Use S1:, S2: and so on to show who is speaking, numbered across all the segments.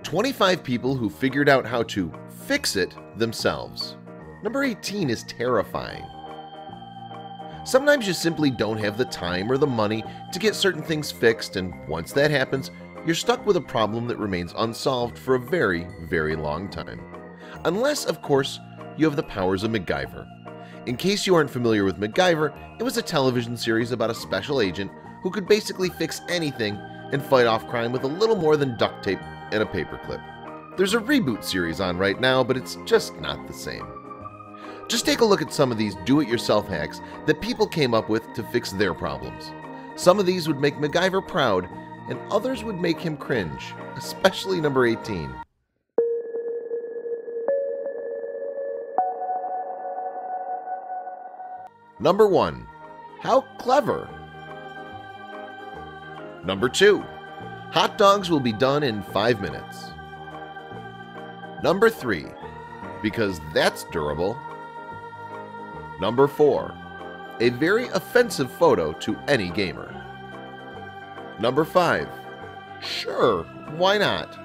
S1: 25 people who figured out how to fix it themselves. Number 18 is terrifying. Sometimes you simply don't have the time or the money to get certain things fixed, and once that happens, you're stuck with a problem that remains unsolved for a very, very long time. Unless, of course, you have the powers of MacGyver. In case you aren't familiar with MacGyver, it was a television series about a special agent who could basically fix anything and fight off crime with a little more than duct tape and a paperclip. There's a reboot series on right now, but it's just not the same. Just take a look at some of these do-it-yourself hacks that people came up with to fix their problems. Some of these would make MacGyver proud, and others would make him cringe, especially number 18. Number 1. How clever! Number 2. Hot dogs will be done in 5 minutes. Number 3. Because that's durable. Number 4. A very offensive photo to any gamer. Number 5. Sure, why not?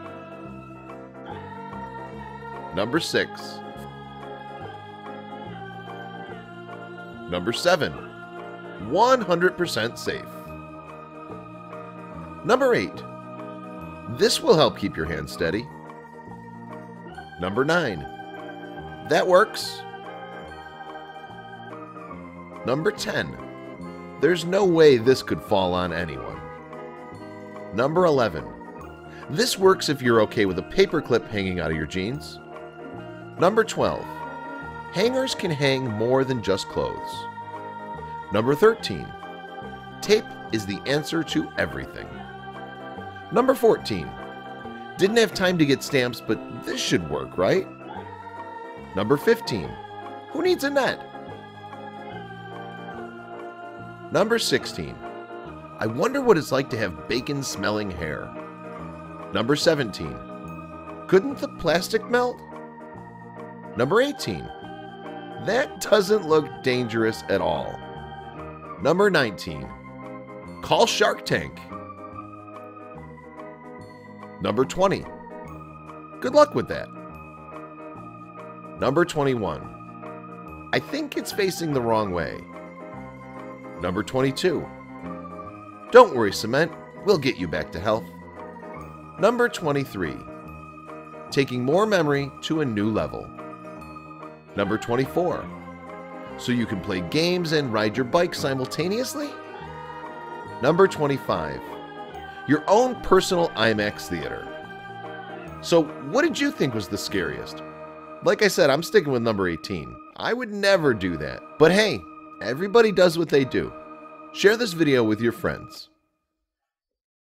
S1: Number 6. Number 7. 100% safe. Number 8. This will help keep your hand steady. Number 9. That works. Number 10. There's no way this could fall on anyone. Number 11. This works if you're okay with a paperclip hanging out of your jeans. Number 12. Hangers can hang more than just clothes. Number 13. Tape is the answer to everything. Number 14. Didn't have time to get stamps, but this should work, right? Number 15. Who needs a net? Number 16. I wonder what it's like to have bacon-smelling hair. Number 17. Couldn't the plastic melt? Number 18. That doesn't look dangerous at all. Number 19. Call Shark Tank. Number 20. Good luck with that. Number 21. I think it's facing the wrong way. Number 22. Don't worry, Cement. We'll get you back to health. Number 23. Taking more memory to a new level. Number 24. So you can play games and ride your bike simultaneously? Number 25. Your own personal IMAX theater. So what did you think was the scariest? Like I said, I'm sticking with number 18. I would never do that. But hey, everybody does what they do. Share this video with your friends.